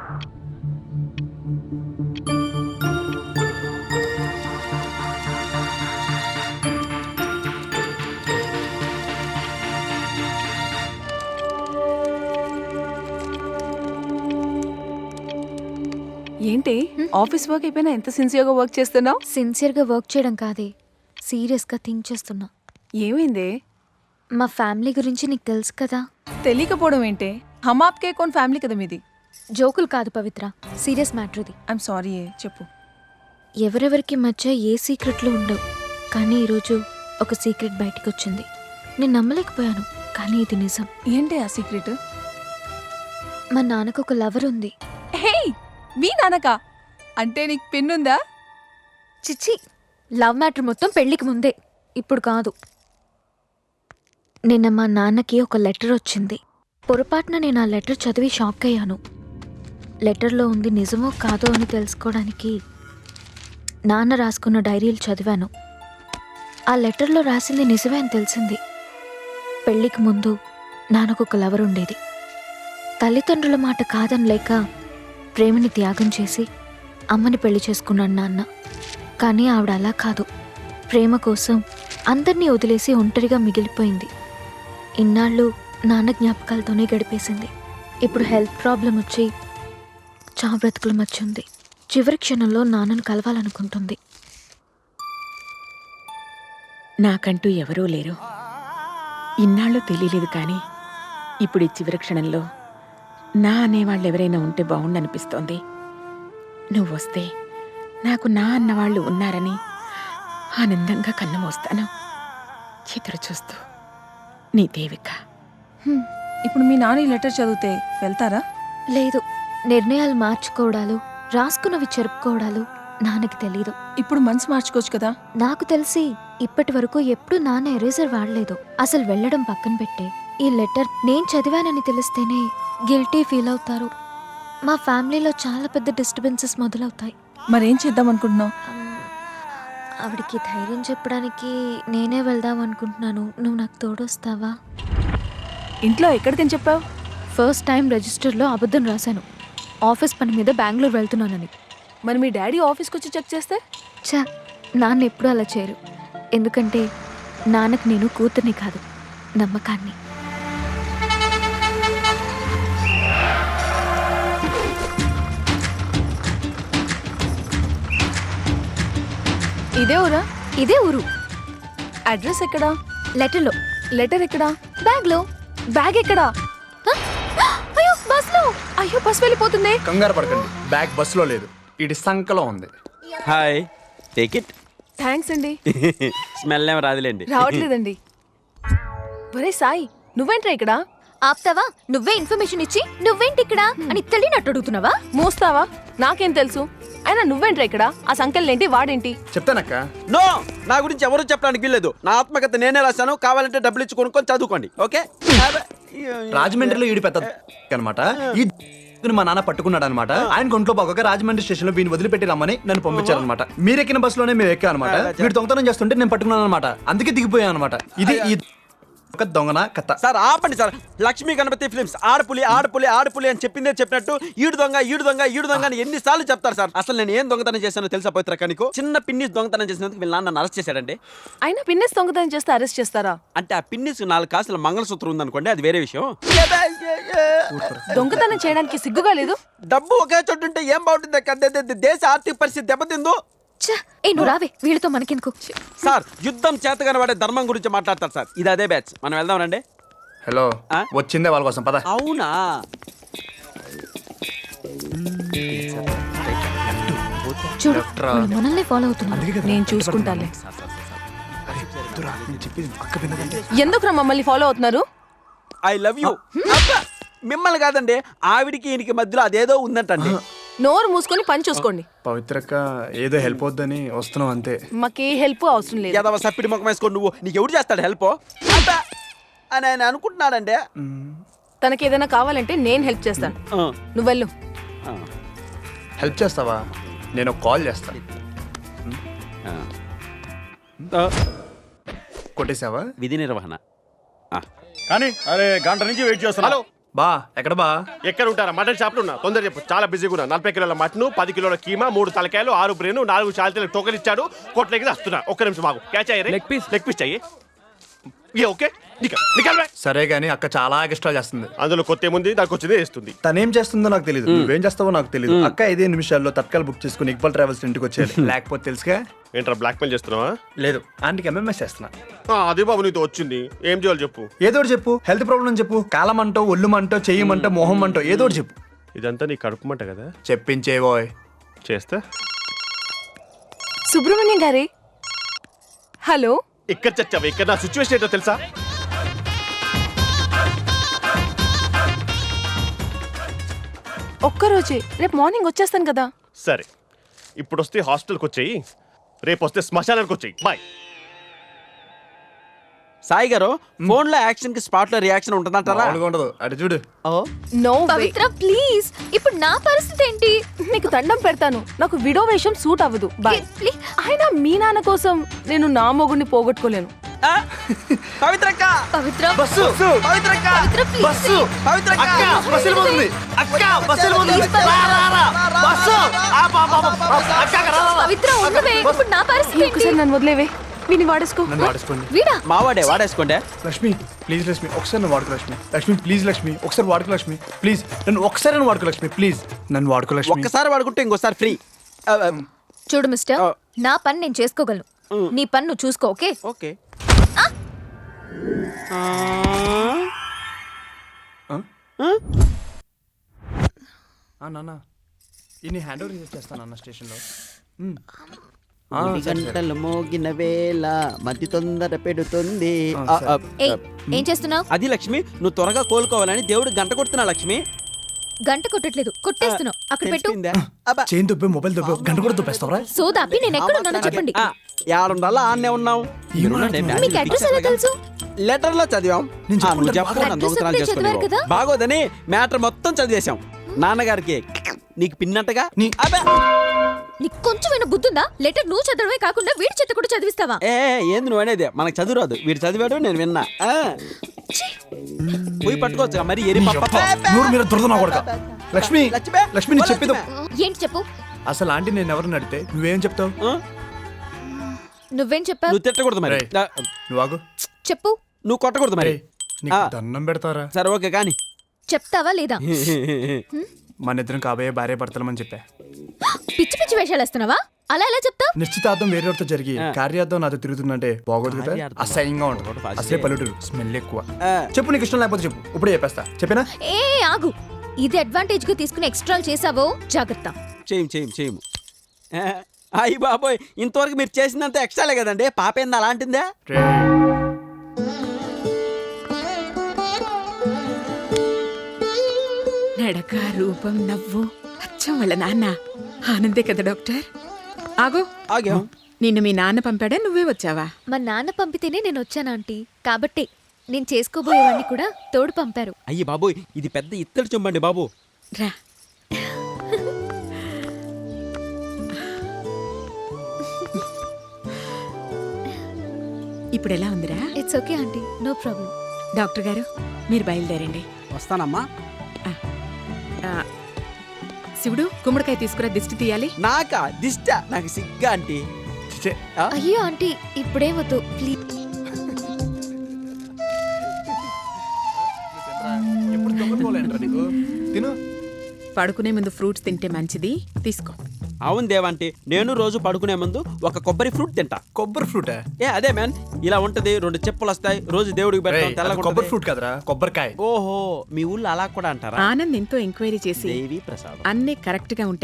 ఏంటి office work అయిపోయినా ఎంత సిన్సియర్గా వర్క్ చేస్తున్నావు? సిన్సియర్గా వర్క్ చేయడం కాదే, సీరియస్గా థింక్ చేస్తున్నా. ఏమైంది? మా ఫ్యామిలీ గురించి నీకు తెలుసు కదా. తెలియకపోవడం ఏంటి? హమ్ ఆప్కే కౌన్ ఫ్యామిలీ కదా మీది. జోకులు కాదు పవిత్ర, సీరియస్ మ్యాటర్ ఇది. ఐఎమ్ సారీ, చెప్పు. ఎవరెవరికి మధ్య ఏ సీక్రెట్లు ఉండవు, కానీ ఈరోజు ఒక సీక్రెట్ బయటికి వచ్చింది. నేను నమ్మలేకపోయాను, కానీ ఇది నిజం. ఏంటి ఆ సీక్రెట్? మా నాన్నకు ఒక లవర్ ఉంది. హే, మీ నాన్నకా? అంటే నీకు పెన్నుందా? చిచ్చి, లవ్ మ్యాటర్ మొత్తం పెళ్లికి ముందే, ఇప్పుడు కాదు. నిన్న మా నాన్నకి ఒక లెటర్ వచ్చింది. పొరపాటున నేను ఆ లెటర్ చదివి షాక్ అయ్యాను. లెటర్లో ఉంది నిజమో కాదో అని తెలుసుకోవడానికి నాన్న రాసుకున్న డైరీలు చదివాను. ఆ లెటర్లో రాసింది నిజమే అని తెలిసింది. పెళ్లికి ముందు నాన్నకు ఒక లవర్ ఉండేది. తల్లిదండ్రుల మాట కాదని లేక ప్రేమని త్యాగం చేసి అమ్మని పెళ్లి చేసుకున్నాడు నాన్న. కానీ ఆవిడ అలా కాదు, ప్రేమ కోసం అందరినీ వదిలేసి ఒంటరిగా మిగిలిపోయింది. ఇన్నాళ్ళు నాన్న జ్ఞాపకాలతోనే గడిపేసింది. ఇప్పుడు హెల్త్ ప్రాబ్లం వచ్చి చావ్రతుకుల మధ్య ఉంది. చివరి క్షణంలో నాన్నను కలవాలనుకుంటుంది. నాకంటూ ఎవరూ లేరు. ఇన్నాళ్ళు తెలియలేదు, కానీ ఇప్పుడు ఈ చివరి క్షణంలో నా అనేవాళ్ళు ఎవరైనా ఉంటే బాగుండనిపిస్తోంది. నువ్వొస్తే నాకు నా అన్నవాళ్ళు ఉన్నారని ఆనందంగా కన్ను మోస్తాను. ఎదురు చూస్తూ నీ దేవిక. ఇప్పుడు మీ నాన్న ఈ లెటర్ చదివితే వెళ్తారా? లేదు, నిర్ణయాలు మార్చుకోవడాలు, రాసుకున్నవి చెరుపుకోవడాలు నాన్నకి తెలీదు. ఇప్పుడు మనసు మార్చుకోవచ్చు కదా. నాకు తెలిసి ఇప్పటి వరకు ఎప్పుడు నాన్న ఎరేజర్ వాడలేదు. అసలు వెళ్ళడం పక్కన పెట్టే, ఈ లెటర్ నేను చదివానని తెలిస్తేనే గిల్టీ ఫీల్ అవుతారు. మా ఫ్యామిలీలో చాలా పెద్ద డిస్టర్బెన్సెస్ మొదలవుతాయి. మరేం చేద్దాం అనుకుంటున్నావు? ఆవిడికి ధైర్యం చెప్పడానికి నేనే వెళ్దాం అనుకుంటున్నాను. నువ్వు నాకు తోడొస్తావా? ఇంట్లో ఎక్కడికని చెప్పావు? ఫస్ట్ టైం రిజిస్టర్లో అబద్ధం రాశాను, ఆఫీస్ పని మీద బెంగళూరు వెళ్తున్నానని. మరి మీ డాడీ ఆఫీస్కి వచ్చి చెక్ చేస్తే? చా, నాన్న ఎప్పుడూ అలా చేయరు. ఎందుకంటే నాన్నకు నేను కూతుర్ని కాదు, నమ్మకాన్ని. ఇదే ఊరా? ఇదే ఊరు. అడ్రస్ ఎక్కడా? లెటర్లో. లెటర్ ఎక్కడా? బ్యాగ్లో. బ్యాగ్ ఎక్కడా? అయ్యో, బస్లో. అయ్యో, బస్ వెళ్ళిపోతుంది. కంగారు పడకండి, బ్యాగ్ బస్సులో లేదు, ఇటు సంకలో ఉంది. Hi, take it. థ్యాంక్స్ అండి. స్మెల్ ఏం రాదులేండి. రావట్లేదండి. ఒరే సాయి, నువ్వేంట్రా ఇక్కడ? ఆప్తావా? నువ్వే ఇన్ఫర్మేషన్ ఇచ్చి నువ్వేంటి ఇక్కడ అని తెలియనట్టు అడుగుతున్నావా? మూస్తావా? నాకేం తెలుసు? అయినా నువ్వేంట్రా ఇక్కడ? ఆ సంకల్లేంటి, వాడేంటి? చెప్తానక్క. నో, నా గురించి ఎవరు చెప్పడానికి వీల్లేదు. నా ఆత్మకథ నేనే రాశాను. కావాలంటే డబ్బులు ఇచ్చి కొనుక్కొని చదువుకోండి. ఓకే. రాజమండ్రిలో ఈడు పెద్ద అనమాట. ఈ మా నాన్న పట్టుకున్నాడు అనమాట. ఆయన ఒంట్లో బాగోక రాజమండ్రి స్టేషన్ లో వీడిని వదిలిపెట్టి రమ్మని నన్ను పంపించారనమాట. మీరు ఎక్కిన బస్సులోనే మేము ఎక్కా అనమాట. వీడు దొంగతనం చేస్తుంటే నేను పట్టుకున్నాను అనమాట. అందుకే దిగిపోయాను అనమాట. ఇది ఒక దొంగన కథ. సార్ ఆపండి సార్. లక్ష్మీ గణపతి ఫిల్మ్స్ ఆడపులి ఆడపులి ఆడపులి అని చెప్పిందే చెప్పినట్టు ఈడు దొంగ ఈడు దొంగ ఈడు దొంగ అని ఎన్నిసార్లు చెప్తారు సార్? అసలు నేను ఏం దొంగతనం చేశానో తెలుసా పవిత్ర? కనికో చిన్న పిన్నిస్ దొంగతనం చేసినందుకు వీళ్ళ నాన్న అరెస్ట్ చేశాడండి. అయినా పిన్నెస్ దొంగతనం చేస్తే అరెస్ట్ చేస్తారా? అంటే ఆ పిన్నిస్ 4 కాసుల మంగళసూత్రం ఉందనుకోండి, అది వేరే విషయం. దొంగతనం చేయడానికి సిగ్గుగా లేదు? డబ్బు ఒకే చోటు ఉంటే ఏం బాగుంటుంది? దేశ ఆర్థిక పరిస్థితి దెబ్బతిందో. నువ్వు రావే, వీళ్ళతో మనకెందుకు? సార్, యుద్ధం చేతగానే వాడే ధర్మం గురించి మాట్లాడతారు సార్. ఇది అదే బ్యాచ్. మనం వెళ్దాం రండి. హలో, వచ్చిందే వాళ్ళ కోసం, పద. అవునా? చూడు, వాళ్ళు మనల్ని ఫాలో అవుతున్నారు. నేను చూసుకుంటాలే. ఎందుకు మమ్మల్ని ఫాలో అవుతున్నారు? I love you. మిమ్మల్ని కాదండి, ఆవిడికి ఈయనకి మధ్యలో అదేదో ఉందంటండి. నోరు మూసుకొని పని చూసుకోండి. పవిత్రక్క ఏదో హెల్ప్ వద్దని వస్తున్నాం అంతే. మాకే హెల్ప్ అవసరం లేదు. ఏదో సప్పిడి ముఖం వేసుకోండి. నువ్వు నీకు ఎవడు చేస్తాడు హెల్ప్ అని ఆయన అనుకుంటున్నాడండి. తనకి ఏదైనా కావాలంటే నేను హెల్ప్ చేస్తాను. నువ్వు వెళ్ళు. హెల్ప్ చేస్తావా? నేను కాల్ చేస్తాను. కొట్టేసావా? విధి నిర్వహణ. కానీ అరే గంట నుంచి వెయిట్ చేస్తున్నా. హలో, బా ఎక్కడ బా? ఎక్కడ ఉంటారా? మటన్ షాప్లో ఉన్నా. తొందర చెప్పు, చాలా బిజీగా ఉన్నా. 40 కిలోల మటన్, 10 కిలోల కీమా, 3 తలకాయలు, 6 బ్రెయిన్, 4 చాలతీలకు టోకెన్ ఇచ్చాడు. కొట్లకి వస్తున్నా. ఒక్క నిమిషం మాకు. క్యాచ్ అయ్యారు. లెగ్ పీస్ చెయ్యి. Okay, nickel. సరే గానీ అక్క చాలా ఎక్స్ట్రా చేస్తుంది. అందులో కొత్త ఏముంది? దానికి వచ్చింది వేస్తుంది. తనేం చేస్తుందో నాకు తెలియదు, నువ్వేం చేస్తావో నాకు తెలియదు. అక్క 5 నిమిషాల్లో తత్కాల్ బుక్ చేసుకుని ఇక్బల్ ట్రావెల్స్ ఇంటికి వచ్చేయాలి. లేకపోతే తెలుసుగా. ఏంట్రా బ్లాక్ మెయిల్ చేస్తున్నావా? లేదు, ఆంటీకి ఎంఎంఎస్ చేస్తున్నా. అదే బాబు నీతో వచ్చింది. ఏం చేయాలి చెప్పు. ఏదో ఒకటి చెప్పు. హెల్త్ ప్రాబ్లం చెప్పు. కాలం అంటో, ఒళ్ళు మంటో, చెయ్యమంటో, మొహం అంటో ఏదో ఒకటి చెప్పు. ఇదంతా నీ కడుపుమంట కదా? చెప్పించేవోయ్. చేస్తా. సుబ్రహ్మణ్యం గారే. హలో. ఇక్కడ చచ్చావా? ఇక్కడ నా సిచ్యువేషన్ ఏంటో తెలుసా? ఒక్కరోజే, రేపు మార్నింగ్ వచ్చేస్తాను కదా. సరే, ఇప్పుడు వస్తే హాస్టల్కి వచ్చేయి, రేపు వస్తే శ్మశానానికి వచ్చేయి. బాయ్. సాయి గారు ఫోన్ లో యాక్షన్ కి స్పాట్ లో రియాక్షన్ ఉంటుందంటారా? మామూలుగా ఉండదు. అటు చూడు. No way. పవిత్ర ప్లీజ్, ఇప్పుడు నా పరిస్థితి ఏంటి? నీకు దండం పెడతాను, నాకు విడో వేషం సూట్ అవ్వదు. బాయ్. ప్లీజ్. ఆయన మీ నాన్న కోసం నేను నా మొగుడిని పోగొట్టుకోలేను. పవిత్రక్క, పవిత్ర బస్సు పవిత్రక్క, పవిత్ర ప్లీజ్. బస్సు పవిత్రక్క. అక్క బస్సు వెళ్ళిపోతుంది. అక్క బస్సు వెళ్ళిపోతుంది. రా, రా, రా. బస్సు. అక్క రా, రా, రా. పవిత్ర ఉండవే, ఇప్పుడు నా పరిస్థితి ఏంటి? ఒకసారి నన్ను వదిలేవే, వీని వాడేసుకో. నన్ను వాడేసుకోండి. వీడా? మావాడే వాడేసుకోండి. లక్ష్మి ప్లీజ్ లక్ష్మి ఒకసారి నన్ను వాడుకో లక్ష్మి. లక్ష్మి ప్లీజ్ లక్ష్మి ఒకసారి వాడుకో లక్ష్మి. ప్లీజ్ నన్ను ఒకసారి నన్ను వాడుకో లక్ష్మి. ప్లీజ్ నన్ను వాడుకో లక్ష్మి. ఒక్కసారి వాడుకుంటే ఇంకోసారి ఫ్రీ. చూడు మిస్టర్, నా పని నేను చేసుకోగలను. నీ పని నువ్వు చూసుకో. ఓకే? ఓకే. నాన్న ఇన్ని హ్యాండ్ ఓవర్ చేస్తాను అన్న స్టేషన్లో. గంటలు మోగిన వేళ మధ్య తొందర పెడుతుంది. ఏయ్, ఏం చేస్తున్నావు? అది లక్ష్మి, నువ్వు త్వరగా కోలుకోవాలని దేవుడు గంట కొడుతున్నా. లక్ష్మి గంట కొట్టట్లేదు, కొట్టేస్తున్నావు. అక్కడ పెట్టు. తెలిసిందా? అబ్బా. చైన్ దొబ్బే మొబైల్ దొబ్బే గంట కూడా దొబ్బేస్తావరా? సోదాపి నేను ఎక్కడ ఉన్నానో చెప్పండి. ఏడుండాలా ఆన్నే ఉన్నావు. మీకు అడ్రస్ ఎలా తెలుసు? లెటర్ లో చదివాం. నేను చెప్పుకుంటాను. నువ్వు చెప్పు, అడ్రస్ నన్ను దొంగతనాలు చెప్పి చదివారు కదా? చేసుకుని బాగోదని మ్యాటర్ మొత్తం చదివేశాం. నాన్నగారికి నీకు పిన్నట్టుగా అబ్బా. నీకు కొంచెమైనా బుద్ధుందా? లెటర్ నువ్వు చదవడమే కాకుండా వీడి చేత కూడా చదివిస్తావా? ఏ ఏంది నువ్వు అనేది? మనకు చదువురాదు, వీడు చదివాడు, నేను విన్నా. పోయి పట్టుకోవచ్చు మరి. ఎరి నూరు మీద దురద కొడక. లక్ష్మి లక్ష్మి నీకు చెప్పేది ఏంటి చెప్పు? అసలు ఆంటీ నేను ఎవరిని అడిగితే నువ్వేం చెప్తావు? నువ్వేం చెప్పావు? నువ్వు తిట్టకూడదు మరి. రేయ్. నువ్వు ఆగు. చెప్పు. నువ్వు కొట్టకూడదు మరి. నీకు దండం పెడతారా? సరే ఓకే కానీ చెప్తావా లేదా? మన ఇద్దరం కాబోయే భార్య భర్తలమని చెప్పా. పిచ్చి పిచ్చి వేషాలు వేస్తున్నావా? అలా ఎలా చెప్తావు? నిశ్చితార్థం వేరేతో జరిగి కార్యార్థం నాతో తిరుగుతుందంటే బాగోదు కదా. కార్యార్థం. అసహ్యంగా ఉంటుంది. అసలే పల్లెటూరు స్మెల్ ఎక్కువ. ఆ. చెప్పు నీకు ఇష్టం లేకపోతే చెప్పు, ఇప్పుడే చెప్పేస్తా. చెప్పినా ఏ ఆగు, ఇది అడ్వాంటేజ్ గా తీసుకుని ఎక్స్ట్రా చేసావో జాగ్రత్త. చేయము. అయ్యి బాబోయ్, ఇంతవరకు మీరు చేసిందంతా ఎక్స్ట్రాలే కదండి. పాప ఏంది అలాంటిందే? నడక, రూపం, నవ్వు అచ్చం వాళ్ళ నాన్న. ఆనందే కదా డాక్టర్? ఆగో, ఆగాం. నిన్ను మీ నాన్న పంపాడా, నువ్వే వచ్చావా? మా నాన్న పంపితేనే నేను వచ్చాను ఆంటీ. కాబట్టి నేను చేసుకోబోయేవాడిని కూడా తోడు పంపారు. అయ్యి బాబోయ్, ఇది పెద్ద ఇత్తడి చెంబండి బాబు. రా. ఇప్పుడు ఎలా ఉందిరా? It's okay aunty, no problem. Doctor గారు మీరు బయలుదేరండి. వస్తానమ్మా. ఆ, శివుడు గుమ్మడికాయ తీసుకురా, దిష్టి తీయాలి. నాకా దిష్ట? నాకు సిగ్గా ఆంటీ. అయ్యో ఆంటీ, ఇప్పుడే వద్దు ప్లీజ్. ఎప్పుడు దొంగపోలేంట్రా నీకు? తిను. పడుకునే ముందు ఫ్రూట్స్ తింటే మంచిది, తీసుకో. అవును దేవంటి, నేను రోజు పడుకునే ముందు ఒక కొబ్బరి ఫ్రూట్ తింటా. కొబ్బరి ఫ్రూట్? అదే మ్యాన్, ఇలా ఉంటది. 2 చెప్పులు వస్తాయి, రోజు దేవుడికి పెడతాం. తెల్లగా కొబ్బరి ఉంటది. ఫ్రూట్ కదరా, కొబ్బరికాయ. ఓహో, మీ ఊళ్ళో అలా కూడా అంటారా? ఆనంద్ ఎంతో ఎంక్వైరీ చేసి దేవి ప్రసాదం. అన్నీ కరెక్ట్ గా ఉంటాయి.